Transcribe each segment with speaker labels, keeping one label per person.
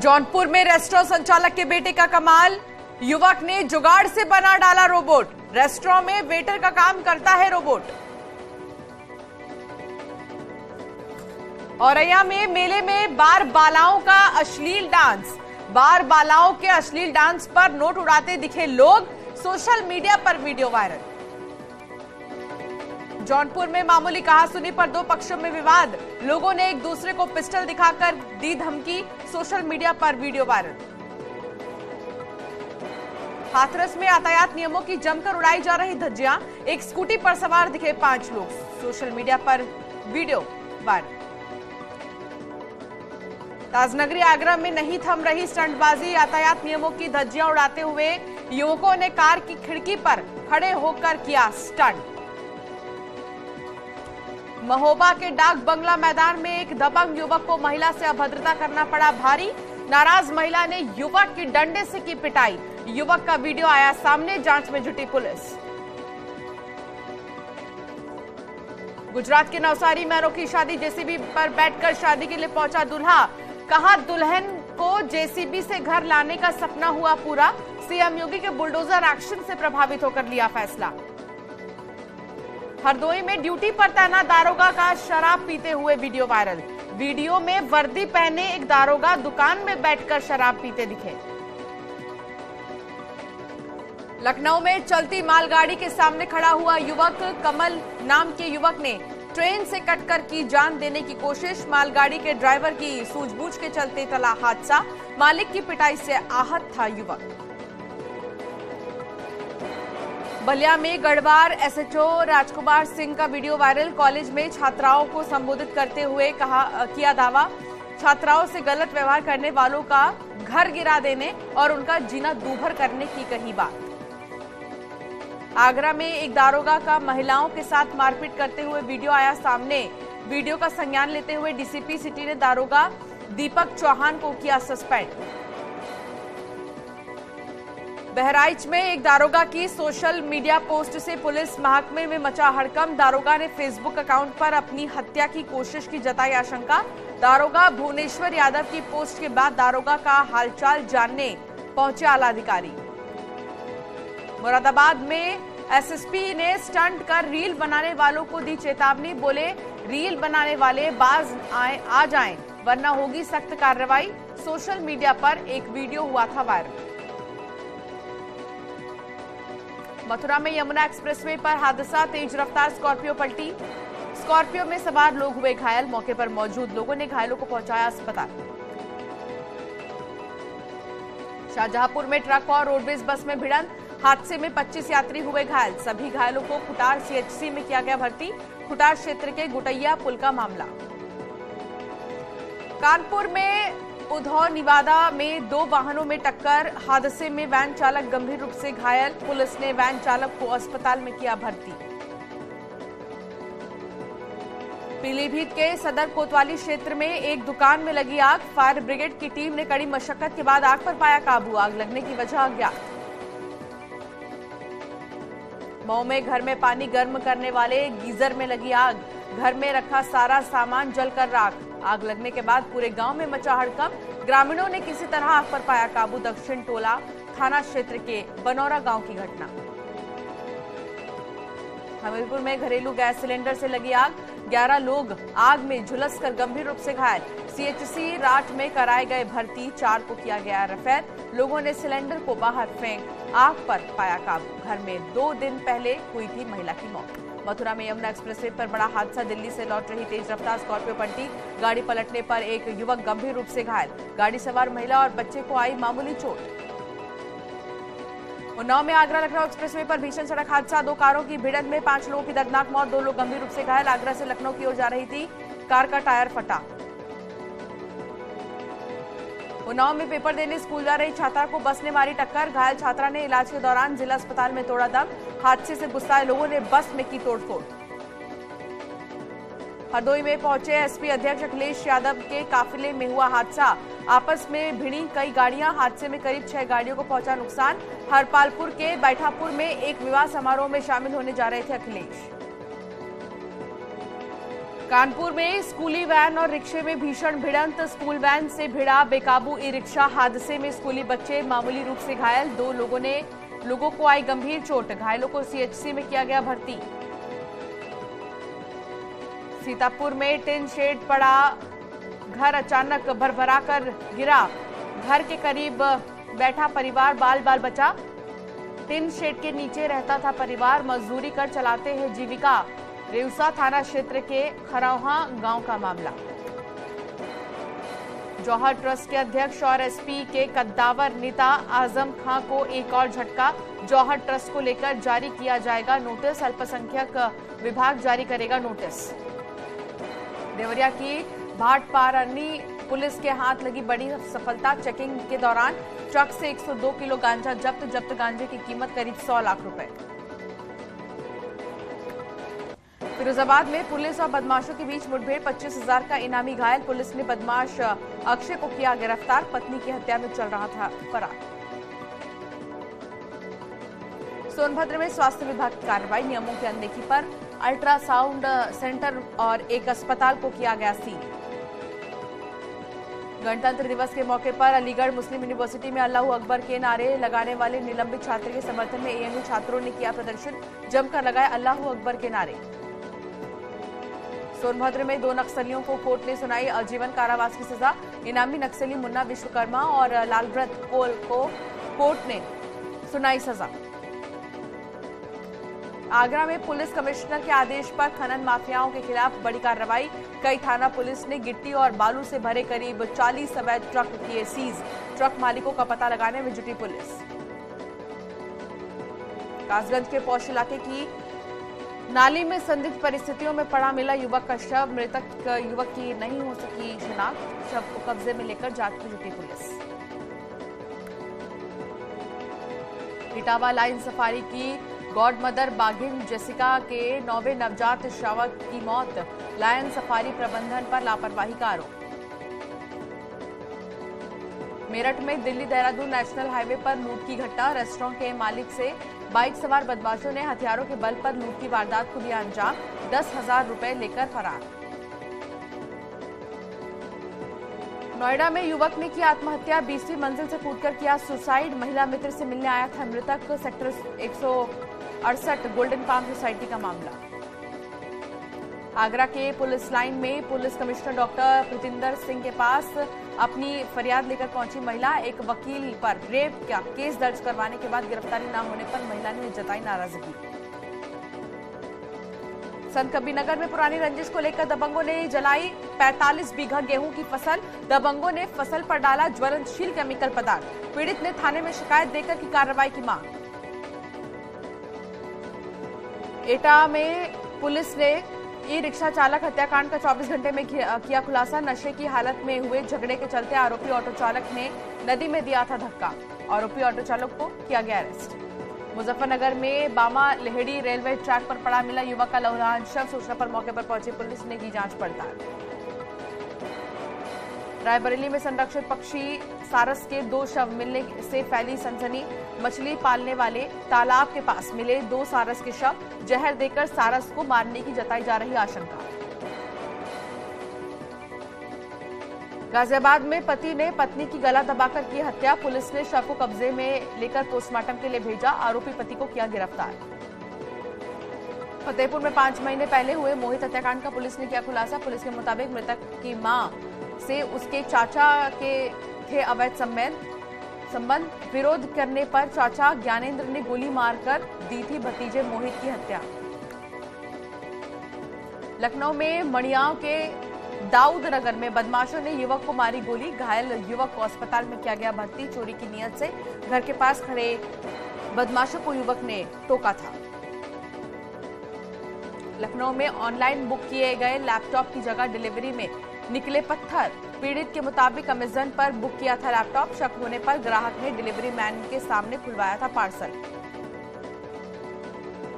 Speaker 1: जौनपुर में रेस्टोरेंट संचालक के बेटे का कमाल, युवक ने जुगाड़ से बना डाला रोबोट। रेस्टोरेंट में वेटर का काम करता है रोबोट। औरैया में मेले में बार बालाओं का अश्लील डांस। बार बालाओं के अश्लील डांस पर नोट उड़ाते दिखे लोग, सोशल मीडिया पर वीडियो वायरल। जौनपुर में मामूली कहासुनी पर दो पक्षों में विवाद। लोगों ने एक दूसरे को पिस्टल दिखाकर दी धमकी, सोशल मीडिया पर वीडियो वायरल। हाथरस में यातायात नियमों की जमकर उड़ाई जा रही धज्जियां। एक स्कूटी पर सवार दिखे 5 लोग, सोशल मीडिया पर वीडियो वायरल। ताजनगरी आगरा में नहीं थम रही स्टंटबाजी। यातायात नियमों की धज्जियां उड़ाते हुए युवकों ने कार की खिड़की पर खड़े होकर किया स्टंट। महोबा के डाक बंगला मैदान में एक दबंग युवक को महिला से अभद्रता करना पड़ा भारी। नाराज महिला ने युवक की डंडे से की पिटाई। युवक का वीडियो आया सामने, जांच में जुटी पुलिस। गुजरात के नवसारी में अनोखी शादी। जेसीबी पर बैठकर शादी के लिए पहुंचा दूल्हा। कहा दुल्हन को जेसीबी से घर लाने का सपना हुआ पूरा। सीएम योगी के बुलडोजर एक्शन से प्रभावित होकर लिया फैसला। हरदोई में ड्यूटी पर तैनात दारोगा का शराब पीते हुए वीडियो वायरल। वीडियो में वर्दी पहने एक दारोगा दुकान में बैठकर शराब पीते दिखे। लखनऊ में चलती मालगाड़ी के सामने खड़ा हुआ युवक। कमल नाम के युवक ने ट्रेन से कटकर की जान देने की कोशिश। मालगाड़ी के ड्राइवर की सूझबूझ के चलते टला हादसा। मालिक की पिटाई से आहत था युवक। बलिया में गढ़वार एसएचओ राजकुमार सिंह का वीडियो वायरल। कॉलेज में छात्राओं को संबोधित करते हुए किया दावा। छात्राओं से गलत व्यवहार करने वालों का घर गिरा देने और उनका जीना दूभर करने की कही बात। आगरा में एक दारोगा का महिलाओं के साथ मारपीट करते हुए वीडियो आया सामने। वीडियो का संज्ञान लेते हुए डीसीपी सिटी ने दारोगा दीपक चौहान को किया सस्पेंड। बहराइच में एक दारोगा की सोशल मीडिया पोस्ट से पुलिस महकमे में मचा हड़कंप। दारोगा ने फेसबुक अकाउंट पर अपनी हत्या की कोशिश की जताई आशंका। दारोगा भुवनेश्वर यादव की पोस्ट के बाद दारोगा का हालचाल जानने पहुंचे आला अधिकारी। मुरादाबाद में एसएसपी ने स्टंट कर रील बनाने वालों को दी चेतावनी। बोले रील बनाने वाले बाज आ जाएं वरना होगी सख्त कार्रवाई। सोशल मीडिया पर एक वीडियो हुआ था वायरल। मथुरा में यमुना एक्सप्रेसवे पर हादसा। तेज रफ्तार स्कॉर्पियो पलटी। स्कॉर्पियो में सवार लोग हुए घायल। मौके पर मौजूद लोगों ने घायलों को पहुंचाया अस्पताल। शाहजहांपुर में ट्रक और रोडवेज बस में भिड़ंत। हादसे में 25 यात्री हुए घायल। सभी घायलों को खुटार सीएचसी में किया गया भर्ती। खुटार क्षेत्र के गुटैया पुल का मामला। कानपुर में उधौ निवादा में 2 वाहनों में टक्कर। हादसे में वैन चालक गंभीर रूप से घायल। पुलिस ने वैन चालक को अस्पताल में किया भर्ती। पीलीभीत के सदर कोतवाली क्षेत्र में एक दुकान में लगी आग। फायर ब्रिगेड की टीम ने कड़ी मशक्कत के बाद आग पर पाया काबू। आग लगने की वजह अज्ञात। मऊ में घर में पानी गर्म करने वाले गीजर में लगी आग। घर में रखा सारा सामान जलकर राख। आग लगने के बाद पूरे गांव में मचा हड़कंप। ग्रामीणों ने किसी तरह आग पर पाया काबू। दक्षिण टोला थाना क्षेत्र के बनौरा गांव की घटना। हमीरपुर में घरेलू गैस सिलेंडर से लगी आग। 11 लोग आग में झुलसकर गंभीर रूप से घायल। सीएचसी राठ में कराए गए भर्ती। 4 को किया गया रेफर। लोगों ने सिलेंडर को बाहर फेंक आग पर पाया काबू। घर में 2 दिन पहले हुई थी महिला की मौत। मथुरा में यमुना एक्सप्रेसवे पर बड़ा हादसा। दिल्ली से लौट रही तेज रफ्तार स्कॉर्पियो पलटी। गाड़ी पलटने पर एक युवक गंभीर रूप से घायल। गाड़ी सवार महिला और बच्चे को आई मामूली चोट। उन्नाव में आगरा लखनऊ एक्सप्रेसवे पर भीषण सड़क हादसा। 2 कारों की भिड़ंत में 5 लोगों की दर्दनाक मौत। 2 लोग गंभीर रूप से घायल। आगरा से लखनऊ की ओर जा रही थी कार का टायर फटा। उन्नाव में पेपर देने स्कूल जा रही छात्रा को बस ने मारी टक्कर। घायल छात्रा ने इलाज के दौरान जिला अस्पताल में तोड़ा दम। हादसे से गुस्साए लोगों ने बस में की तोड़फोड़। हरदोई में पहुंचे एसपी अध्यक्ष अखिलेश यादव के काफिले में हुआ हादसा। आपस में भिड़ी कई गाड़ियां। हादसे में करीब 6 गाड़ियों को पहुंचा नुकसान। हरपालपुर के बैठापुर में एक विवाह समारोह में शामिल होने जा रहे थे अखिलेश। कानपुर में स्कूली वैन और रिक्शे में भीषण भिड़ंत। स्कूल वैन से भिड़ा बेकाबू ई रिक्शा। हादसे में स्कूली बच्चे मामूली रूप से घायल। 2 लोगों को आई गंभीर चोट। घायलों को सीएचसी में किया गया भर्ती। सीतापुर में टिन शेड पड़ा घर अचानक भरभरा कर गिरा। घर के करीब बैठा परिवार बाल बचा। टिन शेड के नीचे रहता था परिवार। मजदूरी कर चलाते हैं जीविका। रेउसा थाना क्षेत्र के खरौहा गांव का मामला। जौहर ट्रस्ट के अध्यक्ष और एसपी के कद्दावर नेता आजम खां को एक और झटका। जौहर ट्रस्ट को लेकर जारी किया जाएगा नोटिस। अल्पसंख्यक विभाग जारी करेगा नोटिस। देवरिया की भाटपारनी पुलिस के हाथ लगी बड़ी सफलता। चेकिंग के दौरान ट्रक से 102 किलो गांजा जब्त। गांजे की कीमत करीब 100 लाख रुपए। फिरोजाबाद में पुलिस और बदमाशों के बीच मुठभेड़। 25,000 का इनामी घायल। पुलिस ने बदमाश अक्षय को किया गिरफ्तार। पत्नी की हत्या में चल रहा था फरार। सोनभद्र में स्वास्थ्य विभाग की कार्रवाई। नियमों की अनदेखी पर अल्ट्रासाउंड सेंटर और एक अस्पताल को किया गया सील। गणतंत्र दिवस के मौके पर अलीगढ़ मुस्लिम यूनिवर्सिटी में अल्लाहू अकबर के नारे लगाने वाले निलंबित छात्र के समर्थन में एएनयू छात्रों ने किया प्रदर्शन। जमकर लगाए अल्लाहू अकबर के नारे। सोनभद्र में 2 नक्सलियों को कोर्ट ने सुनाई आजीवन कारावास की सजा। इनामी नक्सली मुन्ना विश्वकर्मा और लालव्रत कोल को कोर्ट ने सुनाई सजा। आगरा में पुलिस कमिश्नर के आदेश पर खनन माफियाओं के खिलाफ बड़ी कार्रवाई। कई थाना पुलिस ने गिट्टी और बालू से भरे करीब 40 अवैध ट्रक किए सीज। ट्रक मालिकों का पता लगाने में जुटी पुलिस। कासगंज के पौष इलाके की नाली में संदिग्ध परिस्थितियों में पड़ा मिला युवक का शव। मृतक युवक की नहीं हो सकी शिनाख्त। शव को कब्जे में लेकर जांच में जुटी पुलिस। इटावा लाइन सफारी की गॉड मदर बाघिन जेसिका के 9वें नवजात शावक की मौत। लायन सफारी प्रबंधन पर लापरवाही का आरोप। मेरठ में दिल्ली देहरादून नेशनल हाईवे पर लूट की घटना। रेस्टोरेंट के मालिक से बाइक सवार बदमाशों ने हथियारों के बल पर लूट की वारदात को दिया अंजाम। 10,000 रुपए लेकर फरार। नोएडा में युवक ने की आत्महत्या। 20वीं मंजिल से कूदकर किया सुसाइड। महिला मित्र से मिलने आया था मृतक। सेक्टर 168 गोल्डन पाम सोसाइटी का मामला। आगरा के पुलिस लाइन में पुलिस कमिश्नर डॉक्टर प्रतिंदर सिंह के पास अपनी फरियाद लेकर पहुंची महिला। एक वकील पर रेप का केस दर्ज करवाने के बाद गिरफ्तारी न होने पर महिला ने जताई नाराजगी। संत कबीरनगर में पुरानी रंजिश को लेकर दबंगों ने जलाई 45 बीघा गेहूं की फसल। दबंगों ने फसल पर डाला ज्वलनशील केमिकल पदार्थ। पीड़ित ने थाने में शिकायत देकर की कार्रवाई की मांग। एटा में पुलिस ने ई रिक्शा चालक हत्याकांड का 24 घंटे में किया खुलासा। नशे की हालत में हुए झगड़े के चलते आरोपी ऑटो चालक ने नदी में दिया था धक्का। आरोपी ऑटो चालक को किया गया अरेस्ट। मुजफ्फरनगर में बामा लेहड़ी रेलवे ट्रैक पर पड़ा मिला युवक का लौहान शव। सूचना पर मौके पर पहुंची पुलिस ने की जांच पड़ताल। रायबरेली में संरक्षित पक्षी सारस के 2 शव मिलने से फैली सनसनी। मछली पालने वाले तालाब के पास मिले 2 सारस के शव। जहर देकर सारस को मारने की जताई जा रही आशंका। गाजियाबाद में पति ने पत्नी की गला दबाकर की हत्या। पुलिस ने शव को कब्जे में लेकर पोस्टमार्टम के लिए भेजा। आरोपी पति को किया गिरफ्तार। फतेहपुर में 5 महीने पहले हुए मोहित हत्याकांड का पुलिस ने किया खुलासा। पुलिस के मुताबिक मृतक की मां से उसके चाचा के थे अवैध संबंध। विरोध करने पर चाचा ज्ञानेंद्र ने गोली मारकर दी थी भतीजे मोहित की हत्या। लखनऊ में मणियाव के दाऊद नगर में बदमाशों ने युवक को मारी गोली। घायल युवक को अस्पताल में किया गया भर्ती। चोरी की नियत से घर के पास खड़े बदमाशों को युवक ने टोका था। लखनऊ में ऑनलाइन बुक किए गए लैपटॉप की जगह डिलीवरी में निकले पत्थर। पीड़ित के मुताबिक अमेजन पर बुक किया था लैपटॉप। शक होने पर ग्राहक ने डिलीवरी मैन के सामने खुलवाया था पार्सल।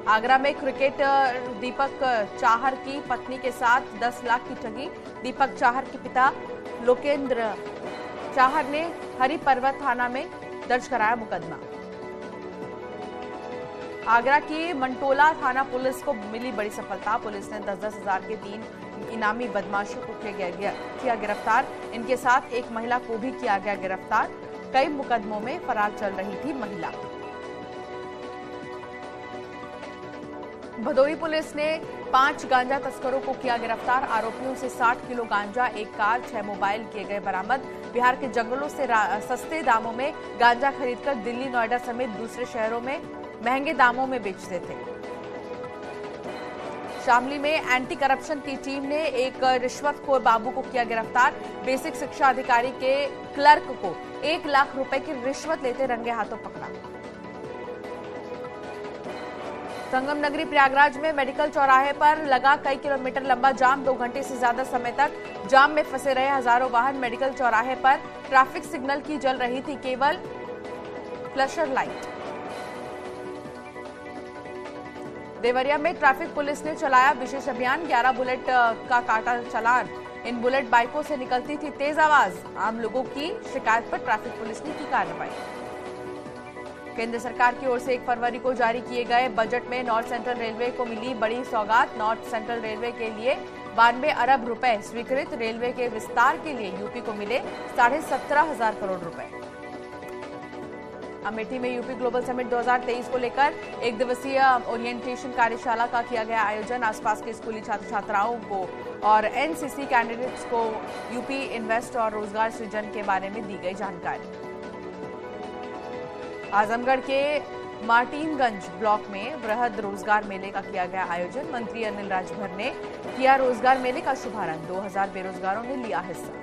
Speaker 1: आगरा में क्रिकेटर दीपक चाहर की पत्नी के साथ 10 लाख की ठगी। दीपक चाहर के पिता लोकेंद्र चाहर ने हरि पर्वत थाना में दर्ज कराया मुकदमा। आगरा की मंटोला थाना पुलिस को मिली बड़ी सफलता। पुलिस ने 10-10 हजार के 3 इनामी बदमाशों को किया गिरफ्तार। इनके साथ एक महिला को भी किया गया गिरफ्तार। कई मुकदमों में फरार चल रही थी महिला। भदोही पुलिस ने 5 गांजा तस्करों को किया गिरफ्तार। आरोपियों से 60 किलो गांजा, एक कार, 6 मोबाइल किए गए बरामद। बिहार के जंगलों से सस्ते दामों में गांजा खरीदकर दिल्ली, नोएडा समेत दूसरे शहरों में महंगे दामों में बेचते थे। शामली में एंटी करप्शन की टीम ने एक रिश्वतखोर बाबू को किया गिरफ्तार। बेसिक शिक्षा अधिकारी के क्लर्क को 1 लाख रुपए की रिश्वत लेते रंगे हाथों पकड़ा। संगम नगरी प्रयागराज में मेडिकल चौराहे पर लगा कई किलोमीटर लंबा जाम। 2 घंटे से ज्यादा समय तक जाम में फंसे रहे हजारों वाहन। मेडिकल चौराहे पर ट्रैफिक सिग्नल की जल रही थी केवल फ्लैशर लाइट। देवरिया में ट्रैफिक पुलिस ने चलाया विशेष अभियान। 11 बुलेट का काटा चालान। इन बुलेट बाइकों से निकलती थी तेज आवाज। आम लोगों की शिकायत पर ट्रैफिक पुलिस ने की कार्रवाई। केंद्र सरकार की ओर से 1 फरवरी को जारी किए गए बजट में नॉर्थ सेंट्रल रेलवे को मिली बड़ी सौगात। नॉर्थ सेंट्रल रेलवे के लिए 92 अरब रुपए स्वीकृत। रेलवे के विस्तार के लिए यूपी को मिले 17,500 करोड़ रुपए। अमेठी में यूपी ग्लोबल समिट 2023 को लेकर 1 दिवसीय ओरिएंटेशन कार्यशाला का किया गया आयोजन। आसपास के स्कूली छात्र छात्राओं को और एनसीसी कैंडिडेट्स को यूपी इन्वेस्ट और रोजगार सृजन के बारे में दी गई जानकारी। आजमगढ़ के मार्टिनगंज ब्लॉक में वृहद रोजगार मेले का किया गया आयोजन। मंत्री अनिल राजभर ने किया रोजगार मेले का शुभारंभ। 2000 बेरोजगारों ने लिया हिस्सा।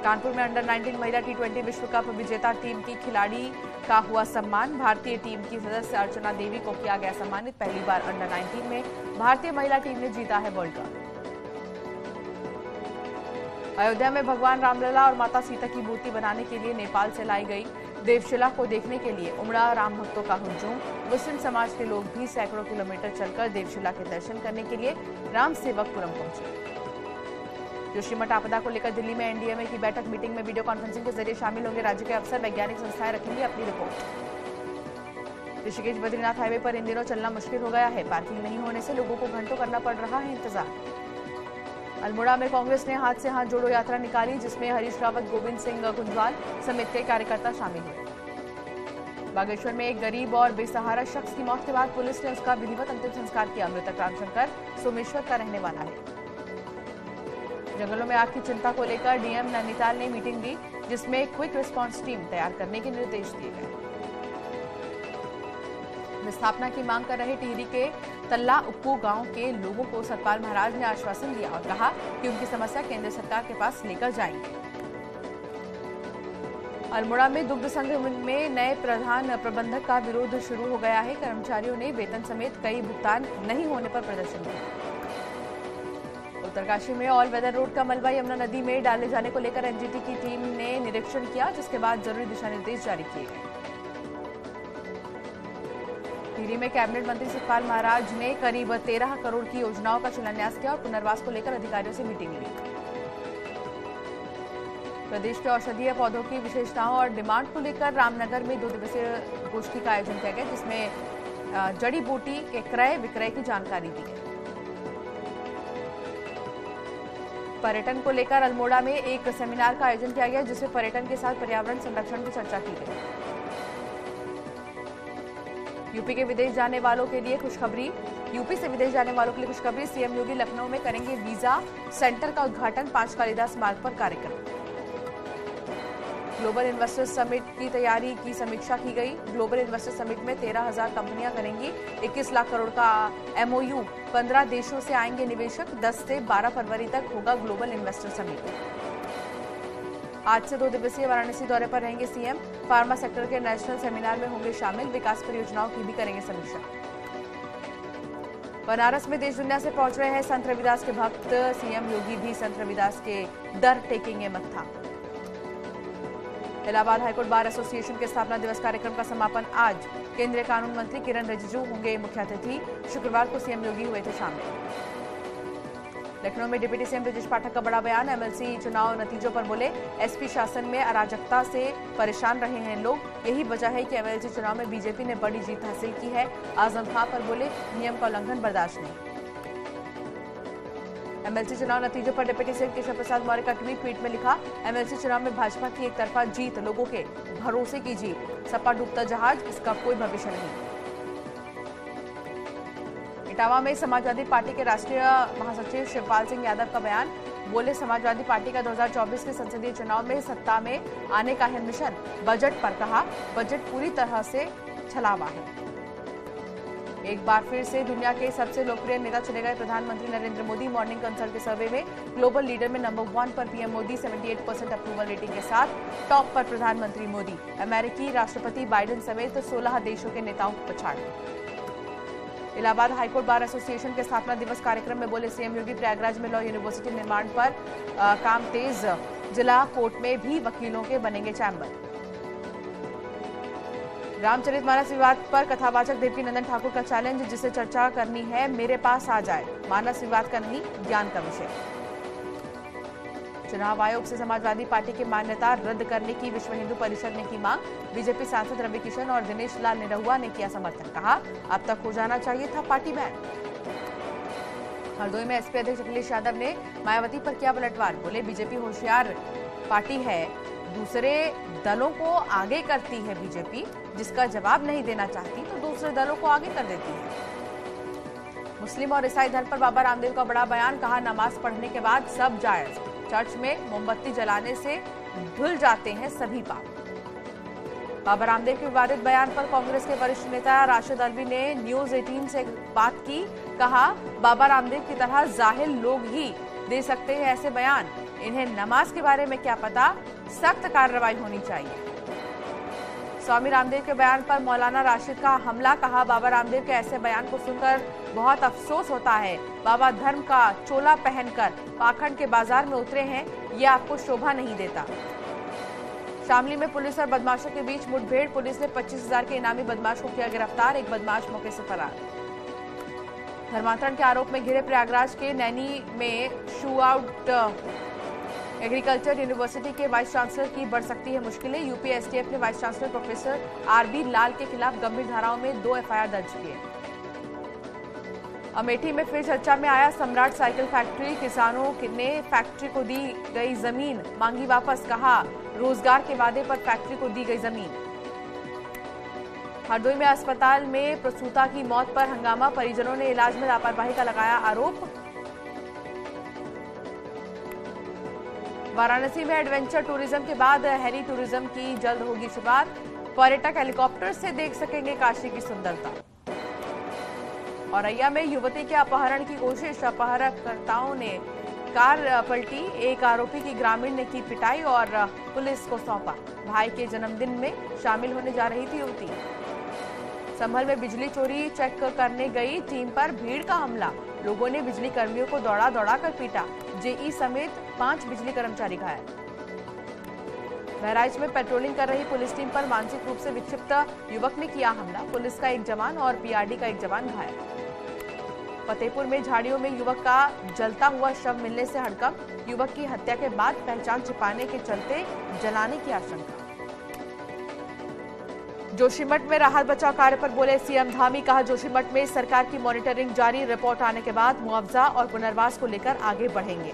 Speaker 1: कानपुर में अंडर 19 महिला T20 विश्व कप विजेता टीम की खिलाड़ी का हुआ सम्मान। भारतीय टीम की सदस्य अर्चना देवी को किया गया सम्मानित। पहली बार अंडर 19 में भारतीय महिला टीम ने जीता है वर्ल्ड कप। अयोध्या में भगवान रामलला और माता सीता की मूर्ति बनाने के लिए नेपाल से लाई गई देवशिला को देखने के लिए उमड़ा राम भक्तों का हुजूम। मुस्लिम समाज के लोग भी सैकड़ों किलोमीटर चलकर देवशिला के दर्शन करने के लिए राम सेवकपुरम पहुंचे। जोशीमठ आपदा को लेकर दिल्ली में एनडीएमए की बैठक। मीटिंग में वीडियो कॉन्फ्रेंसिंग के जरिए शामिल होंगे राज्य के अफसर। वैज्ञानिक संस्थाएं रखेंगी अपनी रिपोर्ट। ऋषिकेश बद्रीनाथ हाईवे पर इन दिनों चलना मुश्किल हो गया है। पार्किंग नहीं होने से लोगों को घंटों करना पड़ रहा है इंतजार। अल्मोड़ा में कांग्रेस ने हाथ से हाथ जोड़ो यात्रा निकाली, जिसमें हरीश रावत, गोविंद सिंह गुंजवाल समेत कई कार्यकर्ता शामिल हुए। बागेश्वर में एक गरीब और बेसहारा शख्स की मौत के बाद पुलिस ने उसका विधिवत अंतिम संस्कार किया। मृतक रामशंकर सोमेश्वर का रहने वाला है। जंगलों में आग की चिंता को लेकर डीएम नैनीताल ने मीटिंग ली, जिसमें क्विक रिस्पांस टीम तैयार करने के निर्देश दिए गए। विस्थापना की मांग कर रहे टिहरी के तल्ला उप्पू गांव के लोगों को सतपाल महाराज ने आश्वासन दिया और कहा कि उनकी समस्या केंद्र सरकार के पास लेकर जाएंगे। अल्मोड़ा में दुग्ध संघ में नए प्रधान प्रबंधक का विरोध शुरू हो गया है। कर्मचारियों ने वेतन समेत कई भुगतान नहीं होने पर प्रदर्शन किया। उत्तरकाशी में ऑल वेदर रोड का मलबा यमुना नदी में डाले जाने को लेकर एनजीटी की टीम ने निरीक्षण किया, जिसके बाद जरूरी दिशा निर्देश जारी किए गए। टिहरी में कैबिनेट मंत्री सतपाल महाराज ने करीब 13 करोड़ की योजनाओं का शिलान्यास किया और पुनर्वास को लेकर अधिकारियों से मीटिंग ली। प्रदेश के औषधीय पौधों की विशेषताओं और डिमांड को लेकर रामनगर में 2 दिवसीय गोष्ठी का आयोजन किया गया, जिसमें जड़ी बूटी के क्रय विक्रय की जानकारी दी गई। पर्यटन को लेकर अल्मोड़ा में एक सेमिनार का आयोजन किया गया, जिसमें पर्यटन के साथ पर्यावरण संरक्षण की चर्चा की गई। यूपी के विदेश जाने वालों के लिए खुशखबरी। यूपी से विदेश जाने वालों के लिए खुशखबरी। सीएम योगी लखनऊ में करेंगे वीजा सेंटर का उद्घाटन। 5 कालिदास मार्ग पर कार्यक्रम। ग्लोबल इन्वेस्टर्स समिट की तैयारी की समीक्षा की गई। ग्लोबल इन्वेस्टर्स समिट में 13,000 कंपनियां करेंगी 21 लाख करोड़ का एमओयू। 15 देशों से आएंगे निवेशक। 10 से 12 फरवरी तक होगा ग्लोबल इन्वेस्टर समिट। आज से 2 दिवसीय वाराणसी दौरे पर रहेंगे सीएम। फार्मा सेक्टर के नेशनल सेमिनार में होंगे शामिल। विकास परियोजनाओं की भी करेंगे समीक्षा। बनारस में देश दुनिया से पहुंच रहे हैं संत रविदास के भक्त। सीएम योगी भी संत रविदास के दर टेकेंगे मत्था। इलाहाबाद हाईकोर्ट बार एसोसिएशन के स्थापना दिवस कार्यक्रम का समापन आज। केंद्रीय कानून मंत्री किरण रिजिजू होंगे मुख्य अतिथि। शुक्रवार को सीएम योगी हुए थे शामिल। लखनऊ में डिप्टी सीएम ब्रजेश पाठक का बड़ा बयान। एमएलसी चुनाव नतीजों पर बोले, एसपी शासन में अराजकता से परेशान रहे हैं लोग। यही वजह है कि एमएलसी चुनाव में बीजेपी ने बड़ी जीत हासिल की है। आजम खां पर बोले, नियम का उल्लंघन बर्दाश्त नहीं। एमएलसी चुनाव नतीजों पर डिप्टी सीएम केशव प्रसाद मौर्य का ट्वीट में लिखा, एमएलसी चुनाव में भाजपा की एक तरफा जीत, लोगों के भरोसे की जीत, सपा डूबता जहाज, इसका कोई भविष्य नहीं। इटावा में समाजवादी पार्टी के राष्ट्रीय महासचिव शिवपाल सिंह यादव का बयान, बोले समाजवादी पार्टी का 2024 के संसदीय चुनाव में सत्ता में आने का है मिशन। बजट पर कहा, बजट पूरी तरह से छलावा है। एक बार फिर से दुनिया के सबसे लोकप्रिय नेता चुने गए प्रधानमंत्री नरेंद्र मोदी। मॉर्निंग कंसल्ट के सर्वे में ग्लोबल लीडर में नंबर 1 पर पीएम मोदी 78% अप्रूवल रेटिंग के साथ, टॉप पर प्रधानमंत्री मोदी। अमेरिकी राष्ट्रपति बाइडेन समेत 16 देशों के नेताओं को पछाड़े। इलाहाबाद हाईकोर्ट बार एसोसिएशन के स्थापना दिवस कार्यक्रम में बोले सीएम योगी, प्रयागराज में लॉ यूनिवर्सिटी निर्माण पर काम तेज, जिला कोर्ट में भी वकीलों के बनेंगे चैम्बर। रामचरितमानस विवाद पर कथावाचक देवकीनंदन ठाकुर का चैलेंज, जिसे चर्चा करनी है मेरे पास आ जाए, मानस विवाद का नहीं ज्ञान का विषय। चुनाव आयोग से समाजवादी पार्टी की मान्यता रद्द करने की विश्व हिंदू परिषद ने की मांग। बीजेपी सांसद रवि किशन और दिनेश लाल निरहुआ ने किया समर्थन, कहा अब तक हो जाना चाहिए था पार्टी बैन। हरदोई में एसपी अध्यक्ष अखिलेश यादव ने मायावती पर किया पलटवार, बोले बीजेपी होशियार पार्टी है, दूसरे दलों को आगे करती है बीजेपी, जिसका जवाब नहीं देना चाहती तो दूसरे दलों को आगे कर देती है। मुस्लिम और ईसाई धर्म पर बाबा रामदेव का बड़ा बयान, कहा नमाज पढ़ने के बाद सब जायज, चर्च में मोमबत्ती जलाने से धुल जाते हैं सभी पाप। बाबा रामदेव के विवादित बयान पर कांग्रेस के वरिष्ठ नेता राशिद अल्वी ने न्यूज 18 से बात की, कहा बाबा रामदेव की तरह जाहिल लोग ही दे सकते हैं ऐसे बयान, इन्हें नमाज के बारे में क्या पता, सख्त कार्रवाई होनी चाहिए। स्वामी रामदेव के बयान पर मौलाना राशिद का हमला, कहा बाबा रामदेव के ऐसे बयान को सुनकर बहुत अफसोस होता है। बाबा धर्म का चोला पहनकर पाखंड के बाजार में उतरे हैं, यह आपको शोभा नहीं देता। शामली में पुलिस और बदमाशों के बीच मुठभेड़, पुलिस ने 25,000 के इनामी बदमाश को किया गिरफ्तार, एक बदमाश मौके से फरार। धर्मांतरण के आरोप में घिरे प्रयागराज के नैनी में शू आउट एग्रीकल्चर यूनिवर्सिटी के वाइस चांसलर की बढ़ सकती है मुश्किलें। यूपी एसटीएफ ने वाइस चांसलर प्रोफेसर आरबी लाल के खिलाफ गंभीर धाराओं में 2 एफआईआर दर्ज किए। अमेठी में फिर चर्चा में आया सम्राट साइकिल फैक्ट्री, किसानों ने फैक्ट्री को दी गई जमीन मांगी वापस, कहा रोजगार के वादे पर फैक्ट्री को दी गई जमीन। हरदोई में अस्पताल में प्रसूता की मौत पर हंगामा, परिजनों ने इलाज में लापरवाही का लगाया आरोप। वाराणसी में एडवेंचर टूरिज्म के बाद हेली टूरिज्म की जल्द होगी शुरुआत, पर्यटक हेलीकॉप्टर से देख सकेंगे काशी की सुंदरता। औरैया में युवती के अपहरण की कोशिश, अपहरणकर्ताओं ने कार पलटी, एक आरोपी की ग्रामीण ने की पिटाई और पुलिस को सौंपा। भाई के जन्मदिन में शामिल होने जा रही थी युवती। संभल में बिजली चोरी चेक करने गई टीम पर भीड़ का हमला, लोगों ने बिजली कर्मियों को दौड़ा दौड़ा कर पीटा, जेई समेत 5 बिजली कर्मचारी घायल। बहराइच में पेट्रोलिंग कर रही पुलिस टीम पर मानसिक रूप से विक्षिप्त युवक ने किया हमला, पुलिस का एक जवान और पीआरडी का एक जवान घायल। फतेहपुर में झाड़ियों में युवक का जलता हुआ शव मिलने से हड़कंप, युवक की हत्या के बाद पहचान छिपाने के चलते जलाने की आशंका। जोशीमठ में राहत बचाव कार्य पर बोले सीएम धामी, कहा जोशीमठ में सरकार की मॉनिटरिंग जारी, रिपोर्ट आने के बाद मुआवजा और पुनर्वास को लेकर आगे बढ़ेंगे।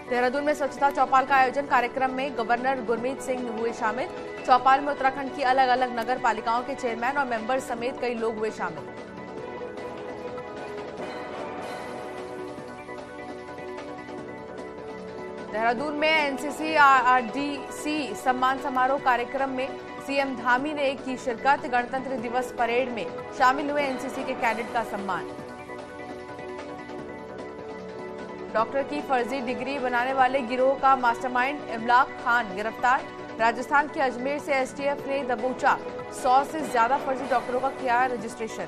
Speaker 1: देहरादून में स्वच्छता चौपाल का आयोजन, कार्यक्रम में गवर्नर गुरमीत सिंह हुए शामिल। चौपाल में उत्तराखंड की अलग अलग नगर पालिकाओं के चेयरमैन और मेंबर समेत कई लोग हुए शामिल। देहरादून में एनसीसी आरडीसी सम्मान समारोह कार्यक्रम में सीएम धामी ने की शिरकत, गणतंत्र दिवस परेड में शामिल हुए एनसीसी के कैडेट का सम्मान। डॉक्टर की फर्जी डिग्री बनाने वाले गिरोह का मास्टरमाइंड इमलाक खान गिरफ्तार, राजस्थान के अजमेर से एसटीएफ ने दबोचा, 100 से ज्यादा फर्जी डॉक्टरों का किया रजिस्ट्रेशन।